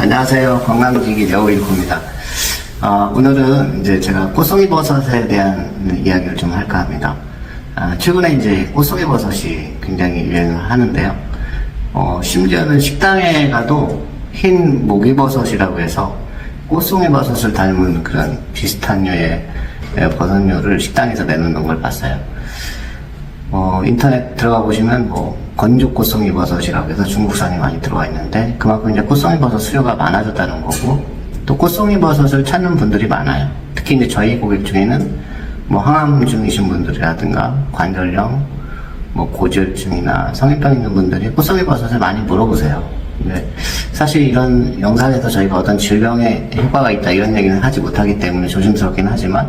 안녕하세요. 건강지기 여우일구입니다. 오늘은 이제 제가 꽃송이버섯에 대한 이야기를 좀 할까 합니다. 최근에 이제 꽃송이버섯이 굉장히 유행을 하는데요. 심지어는 식당에 가도 흰 목이버섯이라고 해서 꽃송이버섯을 닮은 그런 비슷한 류의 버섯류를 식당에서 내놓는 걸 봤어요. 인터넷 들어가 보시면 건조 꽃송이버섯이라고 해서 중국산이 많이 들어와 있는데, 그만큼 이제 꽃송이버섯 수요가 많아졌다는 거고, 또 꽃송이버섯을 찾는 분들이 많아요. 특히 이제 저희 고객 중에는 항암 중이신 분들이라든가 관절염, 고지혈증이나 성인병 있는 분들이 꽃송이버섯을 많이 물어보세요. 근데 사실 이런 영상에서 저희가 어떤 질병에 효과가 있다 이런 얘기는 하지 못하기 때문에 조심스럽긴 하지만,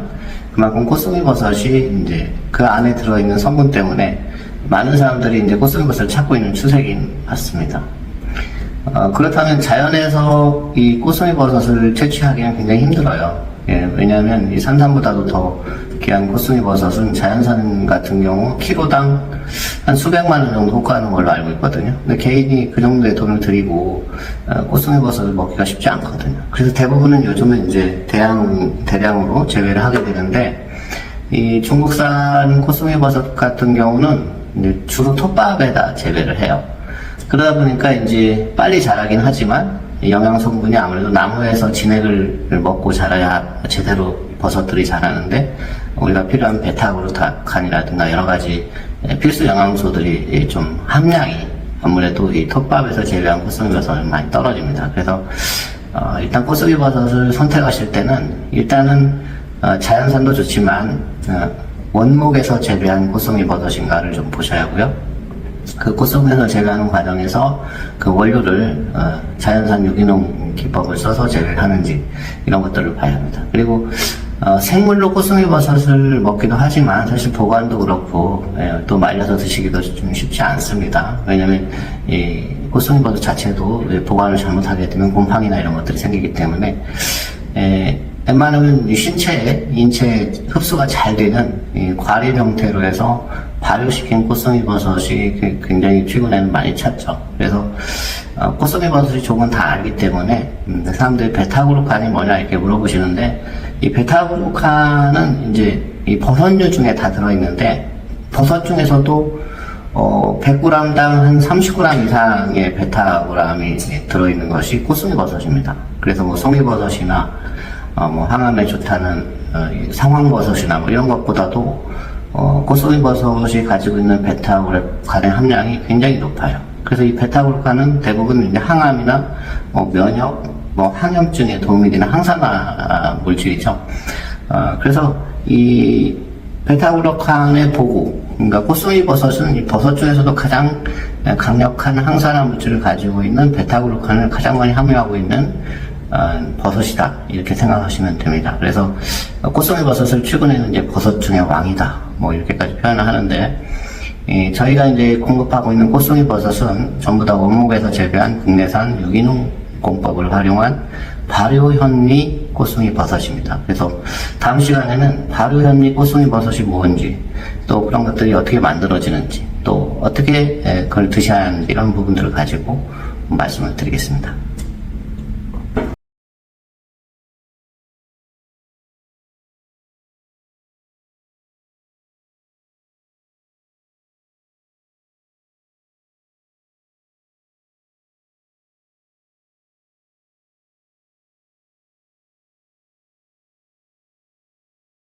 그만큼 꽃송이버섯이 이제 그 안에 들어있는 성분 때문에 많은 사람들이 이제 꽃송이버섯을 찾고 있는 추세인 같습니다. 그렇다면 자연에서 이 꽃송이버섯을 채취하기는 굉장히 힘들어요. 왜냐하면 이 산산보다도 더 귀한 꽃송이버섯은 자연산 같은 경우 키로당 한 수백만 원 정도 호가하는 걸로 알고 있거든요. 근데 개인이 그 정도의 돈을 들이고 꽃송이버섯을 먹기가 쉽지 않거든요. 그래서 대부분은 요즘은 이제 대량으로 재배를 하게 되는데, 이 중국산 꽃송이버섯 같은 경우는 이제 주로 톱밥에다 재배를 해요. 그러다 보니까 이제 빨리 자라긴 하지만 영양 성분이 아무래도 나무에서 진액을 먹고 자라야 제대로 버섯들이 자라는데, 우리가 필요한 베타그루칸이라든가 여러 가지 필수 영양소들이 좀 함량이 아무래도 이 톱밥에서 재배한 꽃송이버섯은 많이 떨어집니다. 그래서 일단 꽃송이버섯을 선택하실 때는 일단은 자연산도 좋지만 원목에서 재배한 꽃송이버섯인가를 좀 보셔야 하고요. 그 꽃송이에서 재배하는 과정에서 그 원료를 자연산 유기농 기법을 써서 재배를 하는지 이런 것들을 봐야 합니다. 그리고 생물로 꽃송이버섯을 먹기도 하지만 사실 보관도 그렇고 또 말려서 드시기도 좀 쉽지 않습니다. 왜냐면 이 꽃송이버섯 자체도 보관을 잘못하게 되면 곰팡이나 이런 것들이 생기기 때문에 웬만하면 인체에 흡수가 잘 되는 이 과립 형태로 해서 발효시킨 꽃송이버섯이 굉장히 최근에는 많이 찾죠. 그래서 꽃송이버섯이 조금 다 알기 때문에 사람들이 베타그루칸이 뭐냐 이렇게 물어보시는데, 이 베타그루칸은 이제 이 버섯류 중에 다 들어있는데, 버섯 중에서도 100g당 한 30g 이상의 베타그램이 들어있는 것이 꽃송이버섯입니다. 그래서 송이버섯이나 항암에 좋다는 상황버섯이나 이런 것보다도 꽃송이버섯이 가지고 있는 베타그루칸의 함량이 굉장히 높아요. 그래서 이 베타그루칸은 대부분 이제 항암이나 면역, 항염증에 도움이 되는 항산화 물질이죠. 그래서 이 베타그루칸의 보고, 그러니까 꽃송이버섯은 이 버섯 중에서도 가장 강력한 항산화 물질을 가지고 있는 베타그루칸을 가장 많이 함유하고 있는 버섯이다 이렇게 생각하시면 됩니다. 그래서 꽃송이버섯을 최근에는 이제 버섯 중의 왕이다 이렇게까지 표현을 하는데, 저희가 이제 공급하고 있는 꽃송이버섯은 전부 다 원목에서 재배한 국내산 유기농 공법을 활용한 발효현미 꽃송이버섯입니다. 그래서 다음 시간에는 발효현미 꽃송이버섯이 뭔지, 또 그런 것들이 어떻게 만들어지는지, 또 어떻게 그걸 드셔야 하는지 이런 부분들을 가지고 말씀을 드리겠습니다.